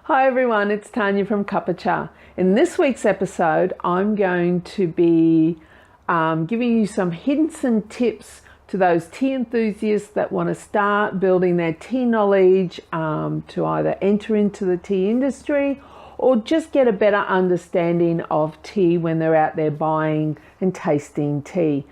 Hi everyone, it's Tanya from Cup of Cha. In this week's episode, I'm going to be giving you some hints and tips to those tea enthusiasts that want to start building their tea knowledge to either enter into the tea industry or just get a better understanding of tea when they're out there buying and tasting tea.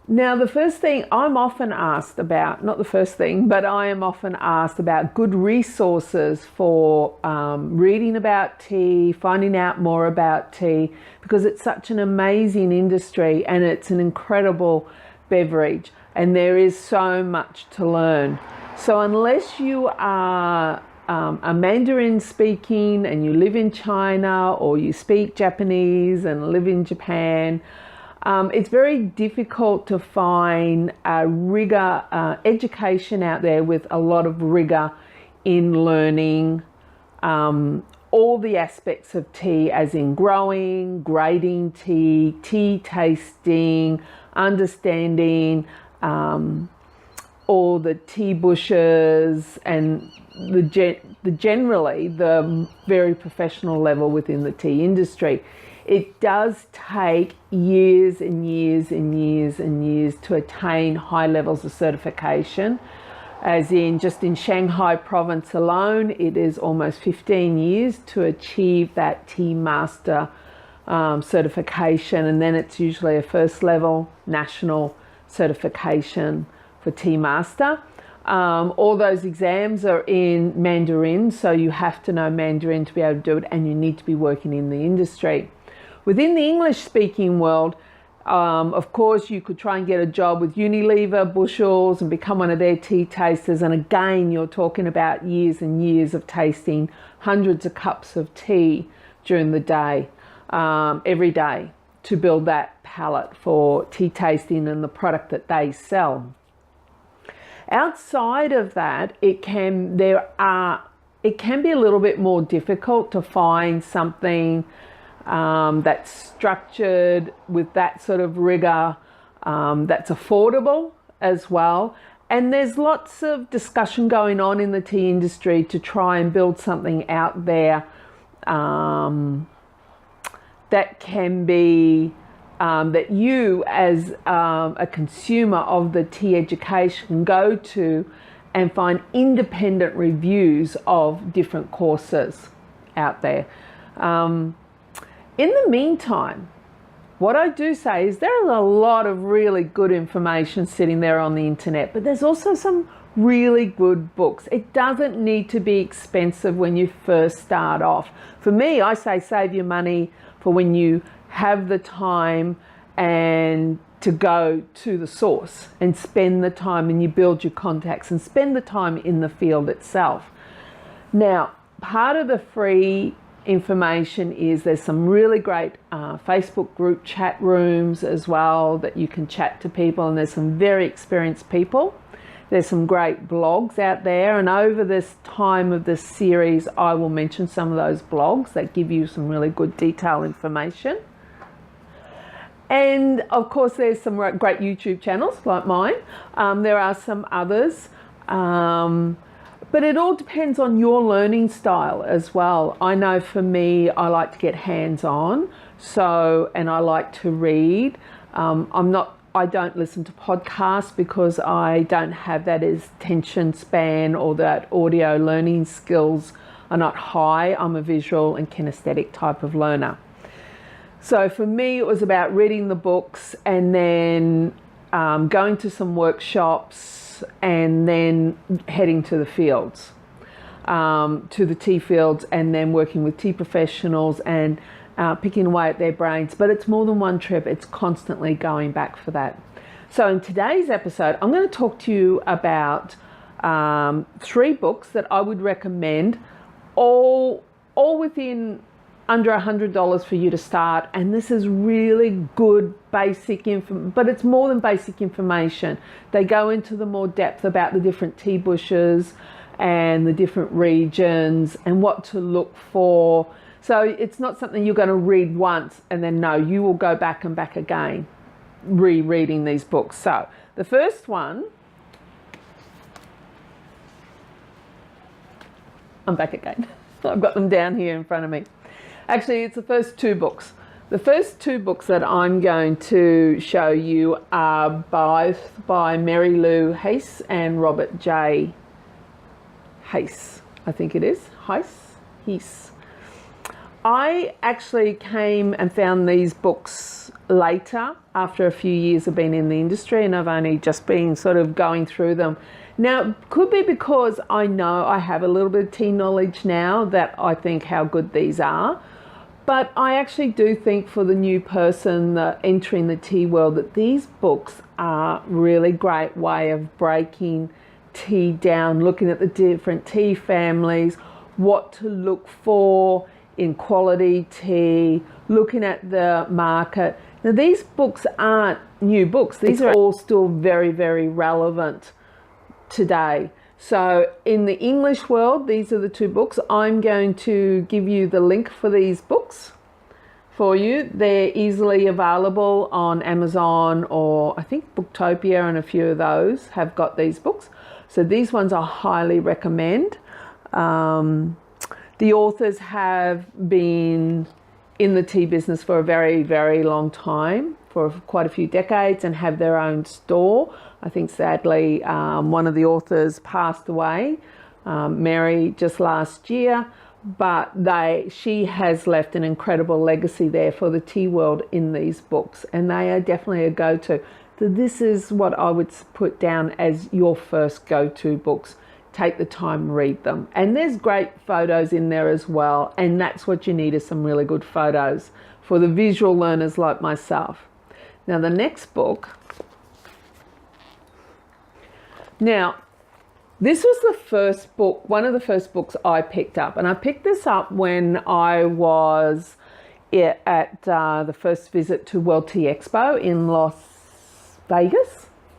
Now, the first thing I'm often asked about, not the first thing, but I am often asked about good resources for reading about tea, finding out more about tea, because it's such an amazing industry and it's an incredible beverage and there is so much to learn. So unless you are a Mandarin speaking and you live in China or you speak Japanese and live in Japan, it's very difficult to find a education out there with a lot of rigor in learning all the aspects of tea, as in growing, grading tea, tea tasting, understanding all the tea bushes and generally the very professional level within the tea industry. It does take years and years and years and years to attain high levels of certification. As in, just in Shanghai province alone, it is almost 15 years to achieve that tea master certification. And then it's usually a first level national certification for tea master. All those exams are in Mandarin, so you have to know Mandarin to be able to do it, and you need to be working in the industry. Within the English-speaking world, of course, you could try and get a job with Unilever, Bushels, and become one of their tea tasters. And again, you're talking about years and years of tasting hundreds of cups of tea during the day, every day, to build that palate for tea tasting and the product that they sell. Outside of that, it can be a little bit more difficult to find something that's structured with that sort of rigor, that's affordable as well. And there's lots of discussion going on in the tea industry to try and build something out there that can be, that you as a consumer of the tea education can go to and find independent reviews of different courses out there. In the meantime, what I do say is there is a lot of really good information sitting there on the internet, but there's also some really good books. It doesn't need to be expensive when you first start off. For me, I say save your money for when you have the time and to go to the source and spend the time and you build your contacts and spend the time in the field itself. Now, part of the free information is there's some really great Facebook group chat rooms as well that you can chat to people, and there's some very experienced people. There's some great blogs out there, and over this time of this series I will mention some of those blogs that give you some really good detailed information. And of course there's some great YouTube channels like mine. There are some others. But it all depends on your learning style as well. I know for me, I like to get hands-on, and I like to read. I don't listen to podcasts because I don't have that attention span, or that audio learning skills are not high. I'm a visual and kinesthetic type of learner. So for me, it was about reading the books and then going to some workshops, and then heading to the fields, to the tea fields, and then working with tea professionals and picking away at their brains. But it's more than one trip. It's constantly going back for that. So in today's episode, I'm going to talk to you about 3 books that I would recommend, all within under $100 for you to start. And this is really good basic information, but it's more than basic information. They go into the more depth about the different tea bushes and the different regions and what to look for. So it's not something you're going to read once and then no, you will go back and back again rereading these books. So the first one, I'm back again. I've got them down here in front of me. Actually, it's the first two books. The first two books that I'm going to show you are both by Mary Lou Heiss and Robert J. Heiss, I think it is. Heiss. I actually came and found these books later after a few years of being in the industry, and I've only just been sort of going through them. Now, it could be because I know I have a little bit of tea knowledge now that I think how good these are. But I actually do think for the new person entering the tea world that these books are really great way of breaking tea down, looking at the different tea families, what to look for in quality tea, looking at the market. Now, these books aren't new books. These are all still very, very relevant today. So in the English world, these are the two books. I'm going to give you the link for these books for you. They're easily available on Amazon, or I think Booktopia and a few of those have got these books. So these ones I highly recommend. The authors have been in the tea business for a very, very long time, for quite a few decades, and have their own store. I think sadly one of the authors passed away, Mary, just last year, but she has left an incredible legacy there for the tea world in these books, and they are definitely a go-to. So this is what I would put down as your first go-to books. Take the time, read them. And there's great photos in there as well, and that's what you need, is some really good photos for the visual learners like myself. Now the next book, now this was the first book, one of the first books I picked up, and I picked this up when I was at the first visit to World Tea Expo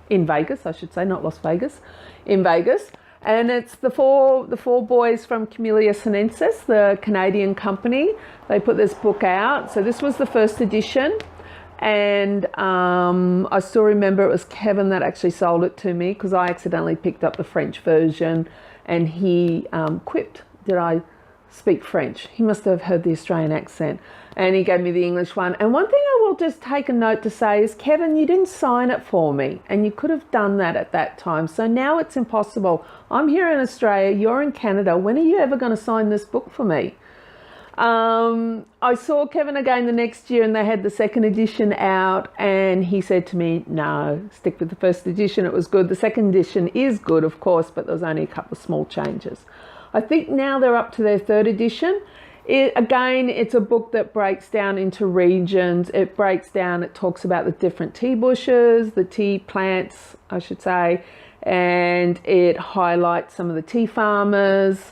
in Vegas, I should say, not Las Vegas, in Vegas. And it's the four boys from Camellia-sinensis, the Canadian company. They put this book out. So this was the first edition. And I still remember it was Kevin that actually sold it to me, because I accidentally picked up the French version, and he quipped, did I speak French? He must have heard the Australian accent, and he gave me the English one. And one thing I will just take a note to say is, Kevin, you didn't sign it for me, and you could have done that at that time. So now it's impossible. I'm here in Australia, you're in Canada. When are you ever going to sign this book for me? I saw Kevin again the next year, and they had the second edition out, and he said to me, no, stick with the first edition. It was good. The second edition is good, of course, but there was only a couple of small changes. I think now they're up to their third edition. Again, it's a book that breaks down into regions. It talks about the different tea bushes, the tea plants, I should say, and it highlights some of the tea farmers.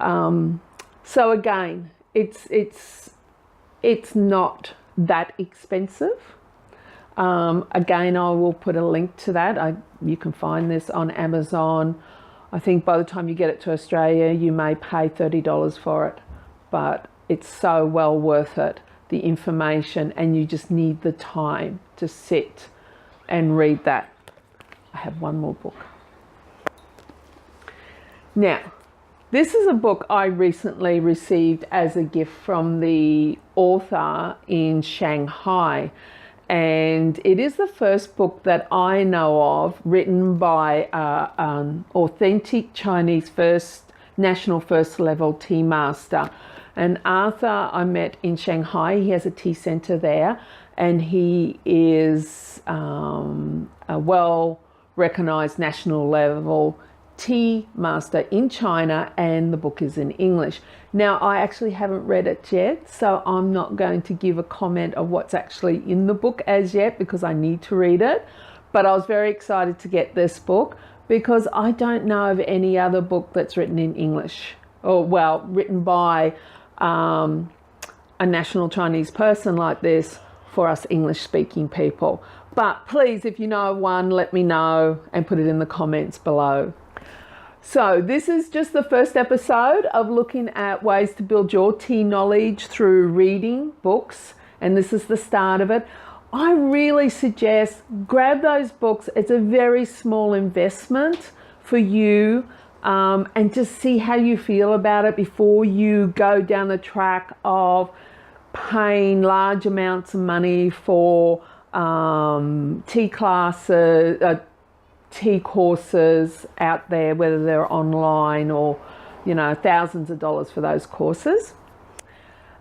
So again, it's not that expensive. Again, I will put a link to that. You can find this on Amazon. I think by the time you get it to Australia, you may pay $30 for it, but it's so well worth it, the information, and you just need the time to sit and read that. I have one more book. Now, this is a book I recently received as a gift from the author in Shanghai. And it is the first book that I know of written by an authentic Chinese national first level tea master. And Arthur I met in Shanghai. He has a tea center there, and he is a well-recognized national level tea master in China, and the book is in English. Now, I actually haven't read it yet, so I'm not going to give a comment of what's actually in the book as yet, because I need to read it. But I was very excited to get this book, because I don't know of any other book that's written in English, or well, written by a national Chinese person like this for us English speaking people. But please, if you know of one, let me know and put it in the comments below. So this is just the first episode of looking at ways to build your tea knowledge through reading books, and this is the start of it. I really suggest grab those books. It's a very small investment for you, and just see how you feel about it before you go down the track of paying large amounts of money for tea classes, tea courses out there, whether they're online or, you know, thousands of dollars for those courses.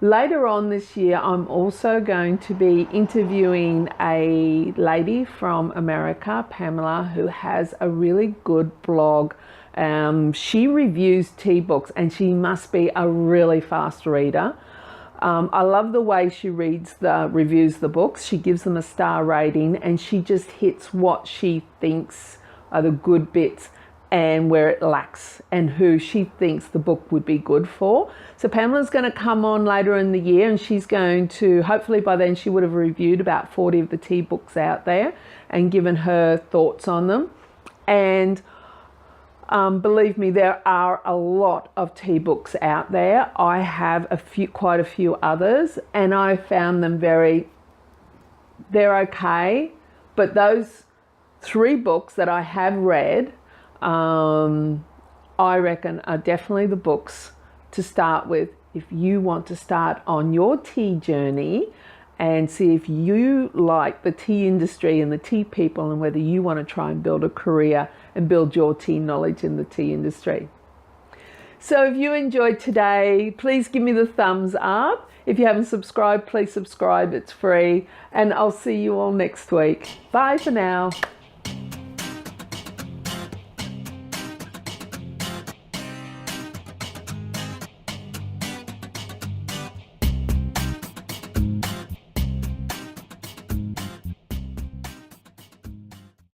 Later on this year, I'm also going to be interviewing a lady from America, Pamela, who has a really good blog. She reviews tea books, and she must be a really fast reader. I love the way she reviews the books. She gives them a star rating, and she just hits what she thinks are the good bits and where it lacks, and who she thinks the book would be good for. So Pamela's going to come on later in the year, and she's going to, hopefully by then she would have reviewed about 40 of the tea books out there and given her thoughts on them. And believe me, there are a lot of tea books out there. I have quite a few others, and I found them they're okay. But those 3 books that I have read, I reckon are definitely the books to start with if you want to start on your tea journey and see if you like the tea industry and the tea people, and whether you want to try and build a career and build your tea knowledge in the tea industry. So if you enjoyed today, please give me the thumbs up. If you haven't subscribed, please subscribe. It's free. And I'll see you all next week. Bye for now.